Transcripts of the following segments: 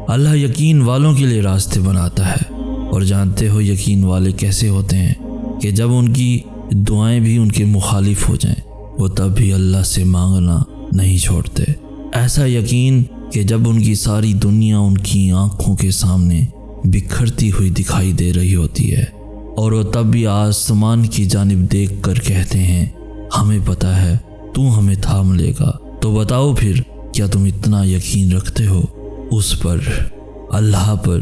اللہ یقین والوں کے لیے راستے بناتا ہے، اور جانتے ہو یقین والے کیسے ہوتے ہیں کہ جب ان کی دعائیں بھی ان کے مخالف ہو جائیں وہ تب بھی اللہ سے مانگنا نہیں چھوڑتے۔ ایسا یقین کہ جب ان کی ساری دنیا ان کی آنکھوں کے سامنے بکھرتی ہوئی دکھائی دے رہی ہوتی ہے اور وہ تب بھی آسمان کی جانب دیکھ کر کہتے ہیں ہمیں پتہ ہے تو ہمیں تھام لے گا۔ تو بتاؤ پھر کیا تم اتنا یقین رکھتے ہو اس پر، اللہ پر،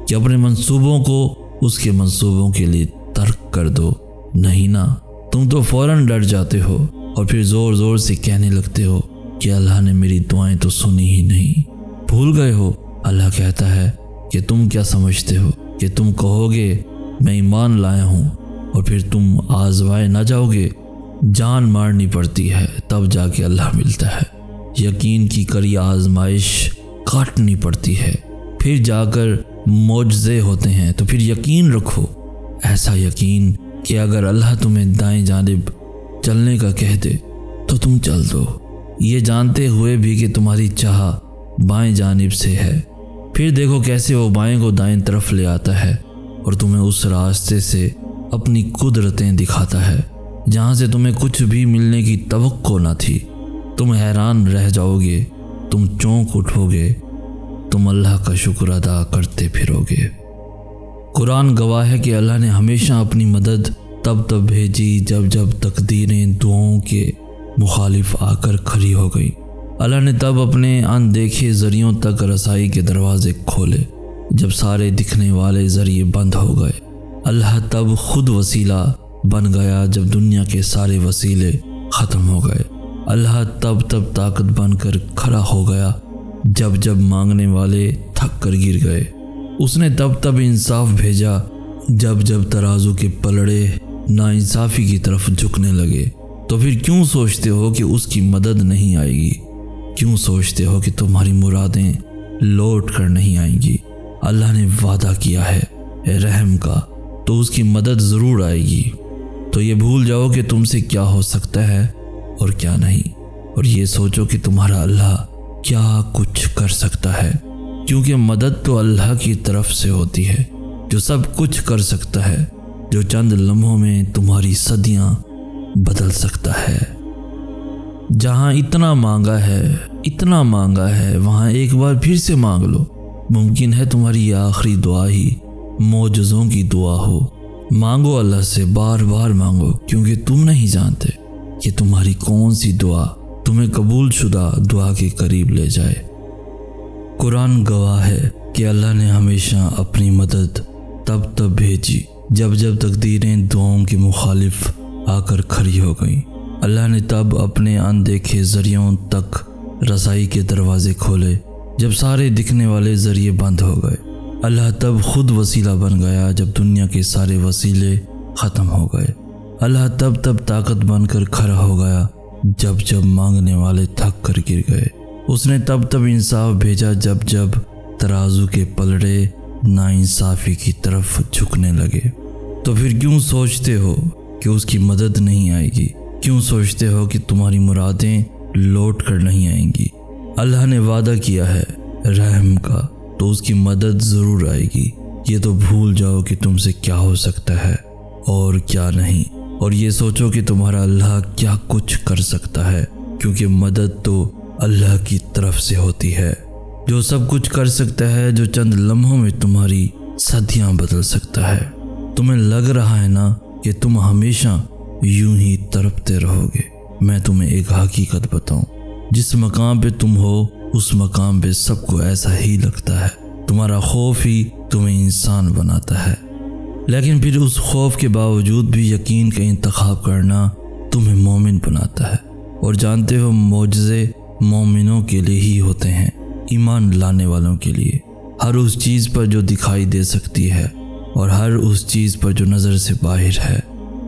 کہ اپنے منصوبوں کو اس کے منصوبوں کے لیے ترک کر دو؟ نہیں نا، تم تو فوراً ڈر جاتے ہو اور پھر زور زور سے کہنے لگتے ہو کہ اللہ نے میری دعائیں تو سنی ہی نہیں۔ بھول گئے ہو اللہ کہتا ہے کہ تم کیا سمجھتے ہو کہ تم کہو گے میں ایمان لایا ہوں اور پھر تم آزمائے نہ جاؤ گے؟ جان مارنی پڑتی ہے تب جا کے اللہ ملتا ہے، یقین کی کڑی آزمائش کاٹنی پڑتی ہے پھر جا کر معجزے ہوتے ہیں۔ تو پھر یقین رکھو، ایسا یقین کہ اگر اللہ تمہیں دائیں جانب چلنے کا کہہ دے تو تم چل دو، یہ جانتے ہوئے بھی کہ تمہاری چاہ بائیں جانب سے ہے۔ پھر دیکھو کیسے وہ بائیں کو دائیں طرف لے آتا ہے اور تمہیں اس راستے سے اپنی قدرتیں دکھاتا ہے جہاں سے تمہیں کچھ بھی ملنے کی توقع نہ تھی۔ تم حیران رہ جاؤ گے، تم چونک اٹھو گے، تم اللہ کا شکر ادا کرتے پھرو گے۔ قرآن گواہ ہے کہ اللہ نے ہمیشہ اپنی مدد تب بھیجی جب تقدیریں دعاؤں کے مخالف آ کر کھڑی ہو گئی۔ اللہ نے تب اپنے اندیکھے ذریعوں تک رسائی کے دروازے کھولے جب سارے دکھنے والے ذریعے بند ہو گئے۔ اللہ تب خود وسیلہ بن گیا جب دنیا کے سارے وسیلے ختم ہو گئے۔ اللہ تب طاقت بن کر کھڑا ہو گیا جب مانگنے والے تھک کر گر گئے۔ اس نے تب انصاف بھیجا جب ترازو کے پلڑے ناانصافی کی طرف جھکنے لگے۔ تو پھر کیوں سوچتے ہو کہ اس کی مدد نہیں آئے گی؟ کیوں سوچتے ہو کہ تمہاری مرادیں لوٹ کر نہیں آئیں گی؟ اللہ نے وعدہ کیا ہے رحم کا، تو اس کی مدد ضرور آئے گی۔ تو یہ بھول جاؤ کہ تم سے کیا ہو سکتا ہے اور کیا نہیں، اور یہ سوچو کہ تمہارا اللہ کیا کچھ کر سکتا ہے، کیونکہ مدد تو اللہ کی طرف سے ہوتی ہے جو سب کچھ کر سکتا ہے، جو چند لمحوں میں تمہاری صدیاں بدل سکتا ہے۔ جہاں اتنا مانگا ہے وہاں ایک بار پھر سے مانگ لو۔ ممکن ہے تمہاری یہ آخری دعا ہی معجزوں کی دعا ہو۔ مانگو اللہ سے، بار بار مانگو، کیونکہ تم نہیں جانتے کہ تمہاری کون سی دعا تمہیں قبول شدہ دعا کے قریب لے جائے۔ قرآن گواہ ہے کہ اللہ نے ہمیشہ اپنی مدد تب بھیجی جب تقدیریں دعاؤں کے مخالف آ کر کھڑی ہو گئیں۔ اللہ نے تب اپنے اندیکھے ذریعوں تک رسائی کے دروازے کھولے جب سارے دکھنے والے ذریعے بند ہو گئے۔ اللہ تب خود وسیلہ بن گیا جب دنیا کے سارے وسیلے ختم ہو گئے۔ اللہ تب طاقت بن کر کھڑا ہو گیا جب مانگنے والے تھک کر گر گئے۔ اس نے تب انصاف بھیجا جب ترازو کے پلڑے ناانصافی کی طرف جھکنے لگے۔ تو پھر کیوں سوچتے ہو کہ اس کی مدد نہیں آئے گی؟ کیوں سوچتے ہو کہ تمہاری مرادیں لوٹ کر نہیں آئیں گی؟ اللہ نے وعدہ کیا ہے رحم کا، تو اس کی مدد ضرور آئے گی۔ یہ تو بھول جاؤ کہ تم سے کیا ہو سکتا ہے اور کیا نہیں، اور یہ سوچو کہ تمہارا اللہ کیا کچھ کر سکتا ہے، کیونکہ مدد تو اللہ کی طرف سے ہوتی ہے جو سب کچھ کر سکتا ہے، جو چند لمحوں میں تمہاری صدیاں بدل سکتا ہے۔ تمہیں لگ رہا ہے نا کہ تم ہمیشہ یوں ہی تڑپتے رہو گے؟ میں تمہیں ایک حقیقت بتاؤں، جس مقام پہ تم ہو اس مقام پہ سب کو ایسا ہی لگتا ہے۔ تمہارا خوف ہی تمہیں انسان بناتا ہے، لیکن پھر اس خوف کے باوجود بھی یقین کا انتخاب کرنا تمہیں مومن بناتا ہے۔ اور جانتے ہو معجزے مومنوں کے لیے ہی ہوتے ہیں، ایمان لانے والوں کے لیے۔ ہر اس چیز پر جو دکھائی دے سکتی ہے اور ہر اس چیز پر جو نظر سے باہر ہے،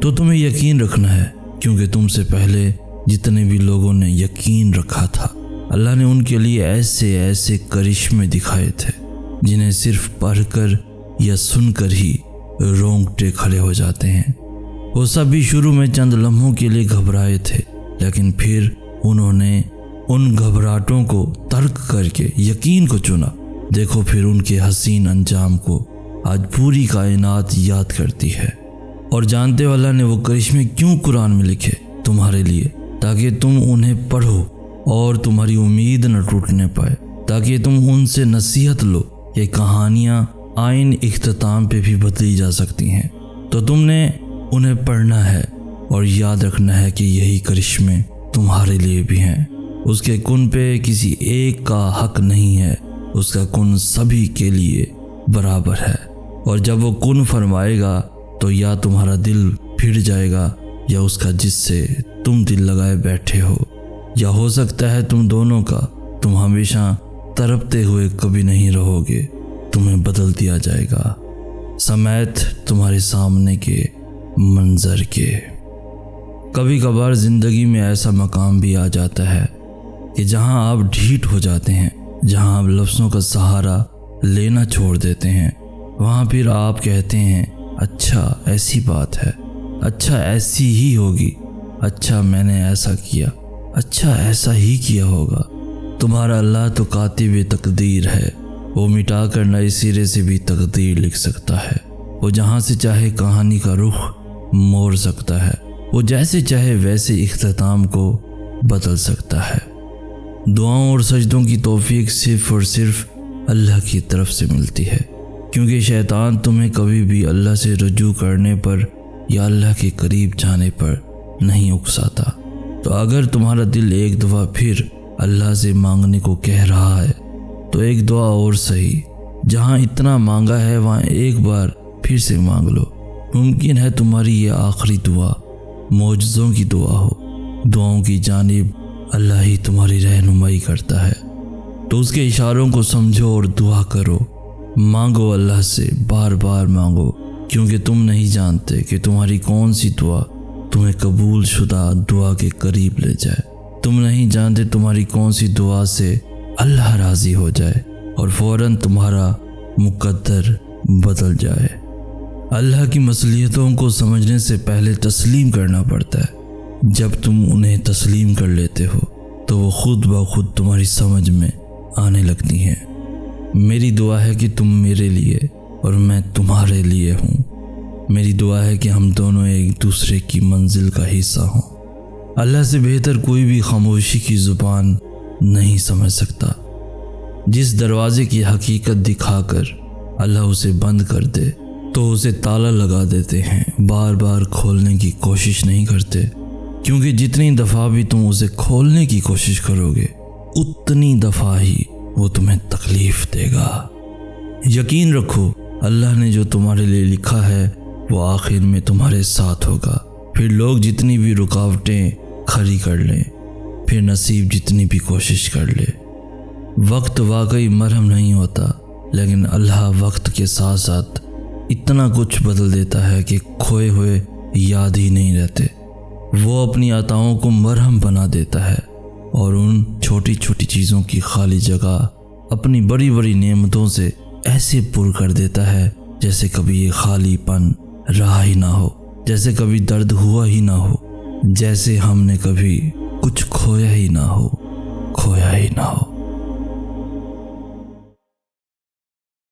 تو تمہیں یقین رکھنا ہے، کیونکہ تم سے پہلے جتنے بھی لوگوں نے یقین رکھا تھا اللہ نے ان کے لیے ایسے کرشمے دکھائے تھے جنہیں صرف پڑھ کر یا سن کر ہی رونگٹے کھڑے ہو جاتے ہیں۔ وہ سب بھی شروع میں چند لمحوں کے لیے گھبرائے تھے، لیکن پھر انہوں نے ان گھبراہٹوں کو ترک کر کے یقین کو چنا۔ دیکھو پھر ان کے حسین انجام کو آج پوری کائنات یاد کرتی ہے۔ اور جانتے ہو اللہ نے وہ کرشمے کیوں قرآن میں لکھے تمہارے لیے، تاکہ تم انہیں پڑھو اور تمہاری امید نہ ٹوٹنے پائے، تاکہ تم ان سے نصیحت لو۔ یہ کہانیاں آئین اختتام پہ بھی بدلی جا سکتی ہیں، تو تم نے انہیں پڑھنا ہے اور یاد رکھنا ہے کہ یہی کرشمے تمہارے لیے بھی ہیں۔ اس کے کن پہ کسی ایک کا حق نہیں ہے، اس کا کن سبھی کے لیے برابر ہے۔ اور جب وہ کن فرمائے گا تو یا تمہارا دل پھر جائے گا یا اس کا جس سے تم دل لگائے بیٹھے ہو، یا ہو سکتا ہے تم دونوں کا، تم ہمیشہ تڑپتے ہوئے کبھی نہیں رہو گے، تمہیں بدل دیا جائے گا سمیت تمہارے سامنے کے منظر کے۔ کبھی کبھار زندگی میں ایسا مقام بھی آ جاتا ہے کہ جہاں آپ ڈھیٹ ہو جاتے ہیں، جہاں آپ لفظوں کا سہارا لینا چھوڑ دیتے ہیں، وہاں پھر آپ کہتے ہیں اچھا ایسی بات ہے، اچھا ایسی ہی ہوگی، اچھا میں نے ایسا کیا، اچھا ایسا ہی کیا ہوگا۔ تمہارا اللہ تو کاتب تقدیر ہے، وہ مٹا کر نئے سرے سے بھی تقدیر لکھ سکتا ہے۔ وہ جہاں سے چاہے کہانی کا رخ موڑ سکتا ہے، وہ جیسے چاہے ویسے اختتام کو بدل سکتا ہے۔ دعاؤں اور سجدوں کی توفیق صرف اور صرف اللہ کی طرف سے ملتی ہے، کیونکہ شیطان تمہیں کبھی بھی اللہ سے رجوع کرنے پر یا اللہ کے قریب جانے پر نہیں اکساتا۔ تو اگر تمہارا دل ایک دفعہ پھر اللہ سے مانگنے کو کہہ رہا ہے تو ایک دعا اور صحیح، جہاں اتنا مانگا ہے وہاں ایک بار پھر سے مانگ لو۔ ممکن ہے تمہاری یہ آخری دعا معجزوں کی دعا ہو، دعاؤں کی جانب اللہ ہی تمہاری رہنمائی کرتا ہے، تو اس کے اشاروں کو سمجھو اور دعا کرو، مانگو اللہ سے، بار بار مانگو، کیونکہ تم نہیں جانتے کہ تمہاری کون سی دعا تمہیں قبول شدہ دعا کے قریب لے جائے۔ تم نہیں جانتے تمہاری کون سی دعا سے اللہ راضی ہو جائے اور فوراً تمہارا مقدر بدل جائے۔ اللہ کی مصلحتوں کو سمجھنے سے پہلے تسلیم کرنا پڑتا ہے۔ جب تم انہیں تسلیم کر لیتے ہو تو وہ خود بخود تمہاری سمجھ میں آنے لگتی ہیں۔ میری دعا ہے کہ تم میرے لیے اور میں تمہارے لیے ہوں۔ میری دعا ہے کہ ہم دونوں ایک دوسرے کی منزل کا حصہ ہوں۔ اللہ سے بہتر کوئی بھی خاموشی کی زبان نہیں سمجھ سکتا۔ جس دروازے کی حقیقت دکھا کر اللہ اسے بند کر دے تو اسے تالا لگا دیتے ہیں، بار بار کھولنے کی کوشش نہیں کرتے، کیونکہ جتنی دفعہ بھی تم اسے کھولنے کی کوشش کرو گے اتنی دفعہ ہی وہ تمہیں تکلیف دے گا۔ یقین رکھو اللہ نے جو تمہارے لیے لکھا ہے وہ آخر میں تمہارے ساتھ ہوگا۔ پھر لوگ جتنی بھی رکاوٹیں کھڑی کر لیں، پھر نصیب جتنی بھی کوشش کر لے، وقت واقعی مرہم نہیں ہوتا، لیکن اللہ وقت کے ساتھ ساتھ اتنا کچھ بدل دیتا ہے کہ کھوئے ہوئے یاد ہی نہیں رہتے۔ وہ اپنی عطاؤں کو مرہم بنا دیتا ہے اور ان چھوٹی چھوٹی چیزوں کی خالی جگہ اپنی بڑی بڑی نعمتوں سے ایسے پر کر دیتا ہے جیسے کبھی یہ خالی پن رہا ہی نہ ہو، جیسے کبھی درد ہوا ہی نہ ہو، جیسے ہم نے کبھی کچھ کھویا ہی نہ ہو۔